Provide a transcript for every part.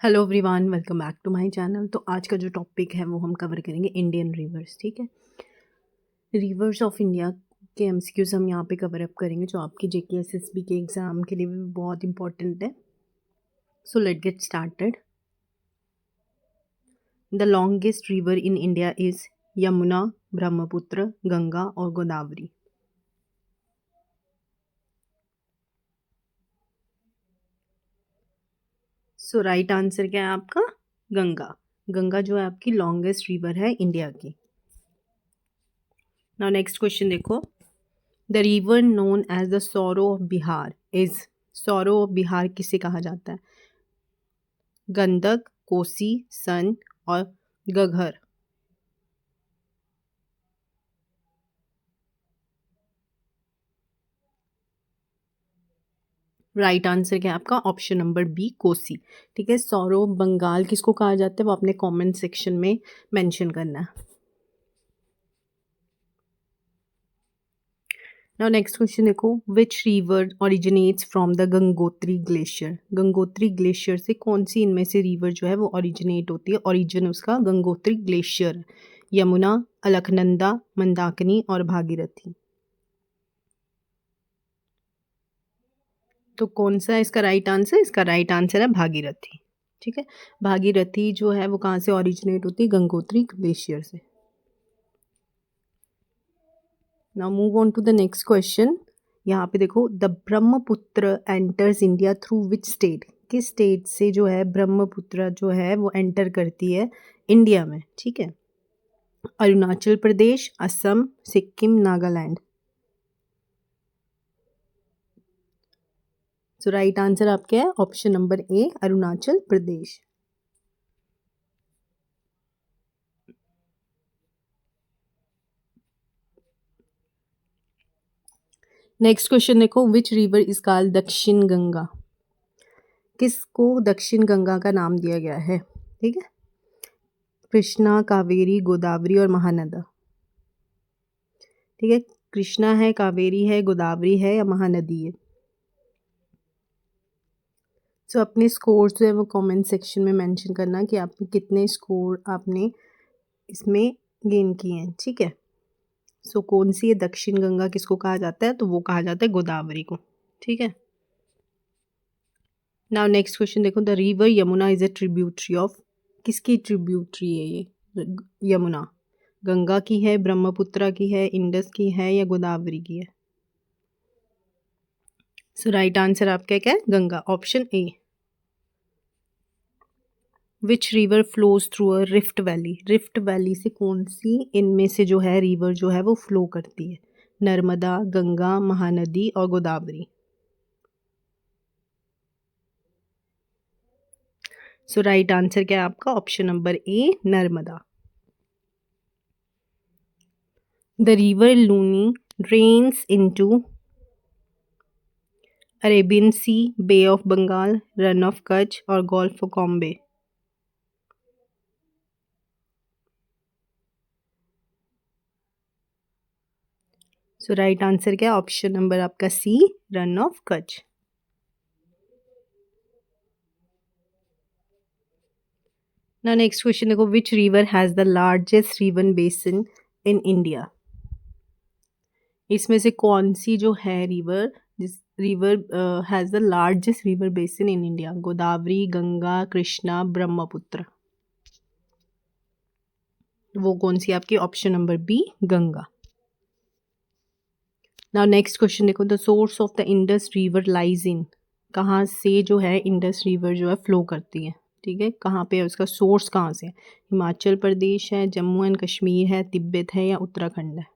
Hello everyone, welcome back to my channel. तो आज का जो टॉपिक है वो हम कवर करेंगे इंडियन रिवर्स। ठीक है, रिवर्स ऑफ इंडिया के एमसीक्यूज हम यहाँ पे कवर अप करेंगे जो आपके जेके एसएसबी के एग्ज़ाम के लिए भी बहुत इंपॉर्टेंट है। So let get started. The longest river in India is Yamuna, Brahmaputra, Ganga और गोदावरी। सो राइट आंसर क्या है आपका? गंगा। गंगा जो है आपकी लॉन्गेस्ट रिवर है इंडिया की। नाउ नेक्स्ट क्वेश्चन देखो। The river known as the sorrow of Bihar is, sorrow of Bihar किसे कहा जाता है? गंडक, कोसी, सन और घग्गर। राइट आंसर क्या है आपका? Option number B, Kosi. ठीक है, सौरो बंगाल किसको कहा जाता है वो आपने कमेंट सेक्शन में मेंशन करना है। नाउ नेक्स्ट क्वेश्चन देखो। Which river originates from the Gangotri glacier? Gangotri glacier से कौन सी इनमें से रिवर जो है वो ओरिजिनेट होती है? ओरिजिन उसका गंगोत्री ग्लेशियर। यमुना, अलकनंदा, मंदाकिनी और भागीरथी। तो कौन सा है इसका राइट आंसर? इसका राइट आंसर है भागीरथी। ठीक है, भागीरथी जो है वो कहाँ से ओरिजिनेट होती है? गंगोत्री ग्लेशियर से। Now move on to the next question. यहाँ पे देखो, the Brahmaputra enters India through which state? किस स्टेट से जो है ब्रह्मपुत्र जो है वो एंटर करती है इंडिया में? ठीक है, Arunachal Pradesh, Assam, Sikkim, Nagaland. So right answer आपका है option number A, Arunachal Pradesh. Next question देखो। विच रिवर इज कॉल्ड दक्षिण गंगा? किसको दक्षिण गंगा का नाम दिया गया है? ठीक है, कृष्णा, कावेरी, गोदावरी और महानदा। ठीक है, कृष्णा है, कावेरी है, गोदावरी है या महानदी है? सो अपने स्कोर जो है वो कमेंट सेक्शन में मेंशन करना कि आपने कितने स्कोर आपने इसमें गेन किए हैं। ठीक है, सो कौन सी है दक्षिण गंगा, किसको कहा जाता है? तो वो कहा जाता है गोदावरी को। ठीक है, नाउ नेक्स्ट क्वेश्चन देखो। The river Yamuna is a tributary of, किसकी ट्रिब्यूटरी है ये यमुना? गंगा की है, ब्रह्मपुत्र की है, इंडस की है या गोदावरी की है? सो राइट आंसर आपका क्या है? Ganga, option A. Which river flows through a rift valley? Rift valley से कौन सी इनमें से जो है रिवर जो है वो फ्लो करती है? नर्मदा, गंगा, महानदी और गोदावरी। सो राइट आंसर क्या है आपका? Option number A, Narmada. The river Luni drains into Arabian sea, bay of Bengal, Rann of Kutch और gulf of Cambay. So right answer क्या? ऑप्शन नंबर आपका सी, रन ऑफ कच्छ। ना नेक्स्ट क्वेश्चन देखो। Which river has the largest river basin in India? इसमें से कौन सी जो है रिवर, जिस river has the largest river basin in India? Godavari, Ganga, Krishna, Brahmaputra. वो कौन सी आपकी? Option number B, Ganga. Now next question देखो। The source of the Indus river lies in, कहाँ से जो है इंडस रिवर जो है फ्लो करती है? ठीक है, कहाँ पे है उसका सोर्स, कहाँ से? हिमाचल प्रदेश है, जम्मू एंड कश्मीर है, तिब्बत है या उत्तराखंड है?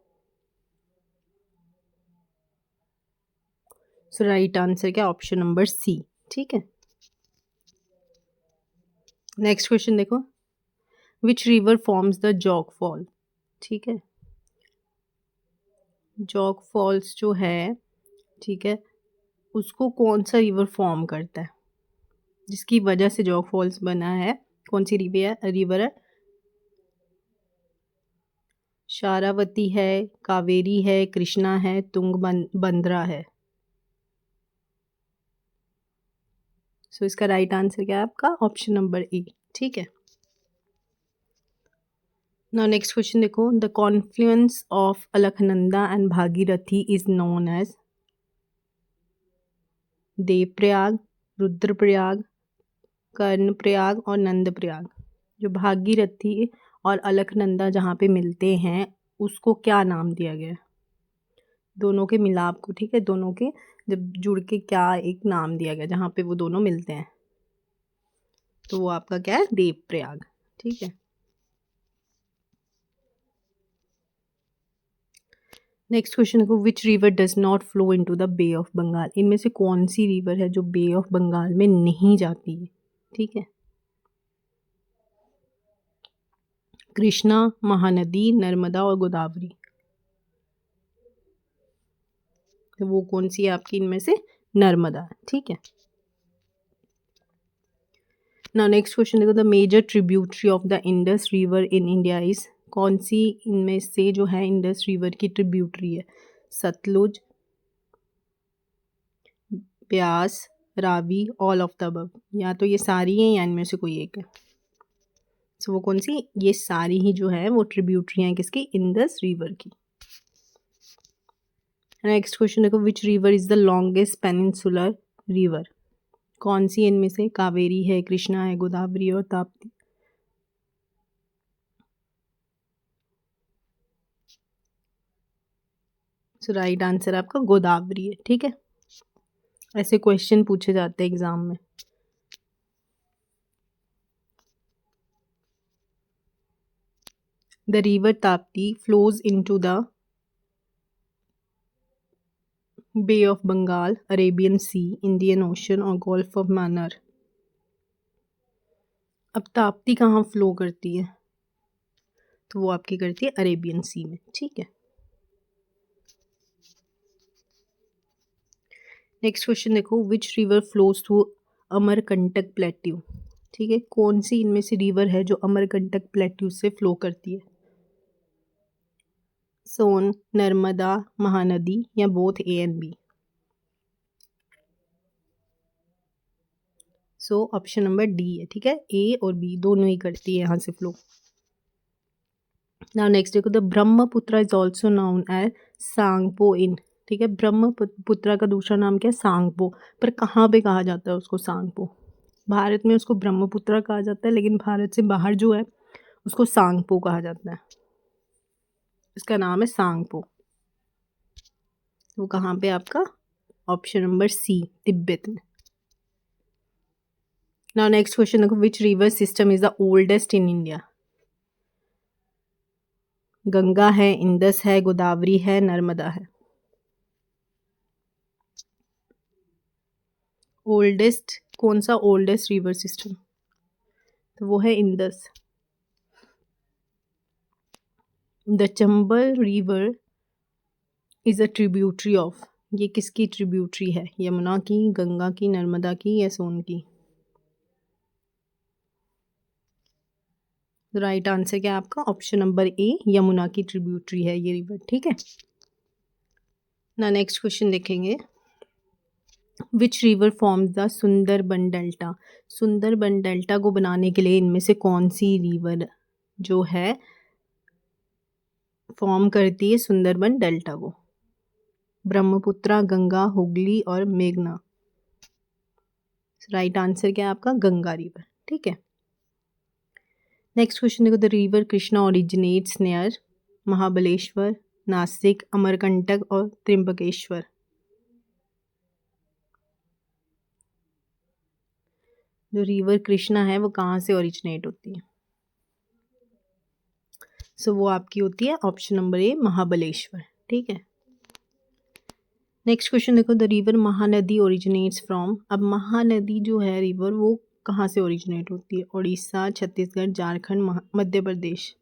सो राइट आंसर क्या? Option number C. ठीक है, नेक्स्ट क्वेश्चन देखो। Which river forms the Jog fall? ठीक है, जॉग फॉल्स जो है, ठीक है, उसको कौन सा रिवर फॉर्म करता है जिसकी वजह से जॉग फॉल्स बना है? कौन सी रिवर है? शारावती है, कावेरी है, कृष्णा है, तुंगबंद्रा है। सो इसका राइट आंसर क्या है आपका? Option number A. ठीक है। नाउ नेक्स्ट क्वेश्चन देखो, the confluence of Alaknanda and Bhagirathi is known as Devprayag, Rudraprayag, Karnaprayag और नंदप्रयाग। जो भागीरथी और अलकनंदा जहाँ पे मिलते हैं उसको क्या नाम दिया गया है? दोनों के मिलाप को, ठीक है, दोनों के जब जुड़ के क्या एक नाम दिया गया जहाँ पे वो दोनों मिलते हैं, तो वो आपका क्या है? देवप्रयाग। ठीक है। नेक्स्ट क्वेश्चन देखो, which river does not flow into the Bay of Bengal. इनमें से कौन सी रिवर है जो बे ऑफ बंगाल में नहीं जाती है? ठीक है। कृष्णा, महानदी, नर्मदा और गोदावरी। तो वो कौन सी है आपकी इनमें से? नर्मदा। ठीक है। नाउ नेक्स्ट क्वेश्चन देखो, the major tributary of the Indus river in India is. कौन सी इनमें से जो है इंडस रिवर की ट्रिब्यूटरी है? Sutlej, Beas, Ravi, all of the above. या तो ये सारी हैं या इनमें से कोई एक है। सो वो कौन सी? ये सारी ही जो है वो ट्रिब्यूटरी हैं किसकी? इंडस रिवर की। नेक्स्ट क्वेश्चन देखो, which river is the longest peninsular river. कौन सी इनमें से? कावेरी है, कृष्णा है, गोदावरी और ताप्ती। सो राइट आंसर आपका गोदावरी है। ठीक है। ऐसे क्वेश्चन पूछे जाते हैं एग्जाम में। The river Tapti flows into the Bay of Bengal, Arabian Sea, Indian Ocean और गल्फ ऑफ मैनर। अब ताप्ती कहाँ फ्लो करती है? तो वो आपकी करती है अरेबियन सी में। ठीक है। नेक्स्ट क्वेश्चन देखो, which river flows through Amarkantak plateau. ठीक है। कौन सी इनमें से रिवर है जो अमरकंटक प्लेट्यू से फ्लो करती है? सोन, नर्मदा, महानदी या both A and B. So option number D है। ठीक है। ए और बी दोनों ही करती है यहाँ से फ्लो। नाउ नेक्स्ट देखो, the Brahmaputra is also known as Tsangpo in. ठीक है। ब्रह्मपुत्र का दूसरा नाम क्या है? सांगपो। पर कहाँ पे कहा जाता है उसको सांगपो? भारत में उसको ब्रह्मपुत्र कहा जाता है, लेकिन भारत से बाहर जो है उसको सांगपो कहा जाता है। इसका नाम है सांगपो। वो कहाँ पे आपका? ऑप्शन नंबर सी, तिब्बत में। नाउ नेक्स्ट क्वेश्चन देखो, which river system is the oldest in India. Ganga है, इंदस है, गोदावरी है, नर्मदा है। ओल्डेस्ट कौन सा? ओल्डेस्ट रिवर सिस्टम तो वो है Indus. The Chambal river is a tributary of. ये किसकी ट्रिब्यूटरी है? यमुना की, गंगा की, नर्मदा की या सोन की? राइट आंसर क्या है आपका? ऑप्शन नंबर ए, यमुना की ट्रिब्यूटरी है ये रिवर। ठीक है। ना नेक्स्ट क्वेश्चन देखेंगे, विच river forms the Sundarban delta. Sundarban delta को बनाने के लिए इनमें से कौन सी रिवर जो है फॉर्म करती है सुंदरबन डेल्टा को? ब्रह्मपुत्र, गंगा, हुगली और मेघना। राइट आंसर क्या है आपका? गंगा रिवर। ठीक है। नेक्स्ट क्वेश्चन देखो, the river Krishna originates near Mahabaleshwar, Nashik, Amarkantak और त्रिम्बकेश्वर। जो रिवर कृष्णा है वो कहाँ से ओरिजिनेट होती है? सो वो आपकी होती है ऑप्शन नंबर ए, महाबलेश्वर। ठीक है। नेक्स्ट क्वेश्चन देखो, the river Mahanadi originates from. अब महानदी जो है रिवर वो कहाँ से ओरिजिनेट होती है? उड़ीसा, छत्तीसगढ़, झारखंड, मध्य प्रदेश।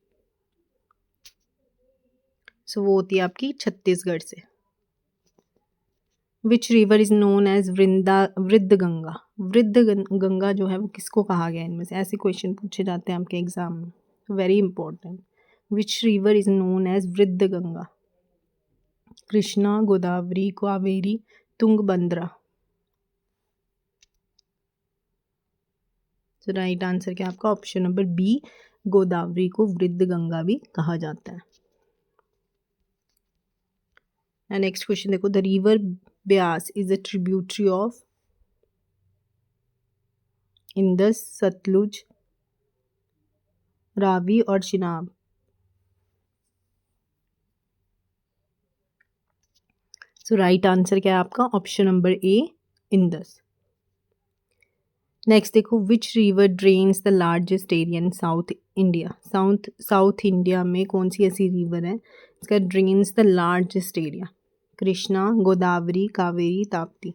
सो वो होती है आपकी छत्तीसगढ़ से। Which river is known as Vriddha Ganga. वृद्ध गंगा जो है वो किसको कहा गया? इनमें से ऐसे क्वेश्चन पूछे जाते हैं आपके एग्जाम में, very important. Which river is known as Vriddha Ganga? Krishna, Godavari, Kaveri, Tungabhadra. तो राइट आंसर क्या है आपका ऑप्शन नंबर बी, गोदावरी को वृद्ध गंगा भी कहा जाता है। नेक्स्ट क्वेश्चन देखो, the river Beas is a tributary of Indus, Sutlej, Ravi और चिनाब। सो राइट आंसर क्या है आपका option number A, Indus. Next देखो, which river drains the largest area in South India. South India में कौन सी ऐसी रिवर है इसका drains the largest area? Krishna, Godavari, Kaveri, Tapti.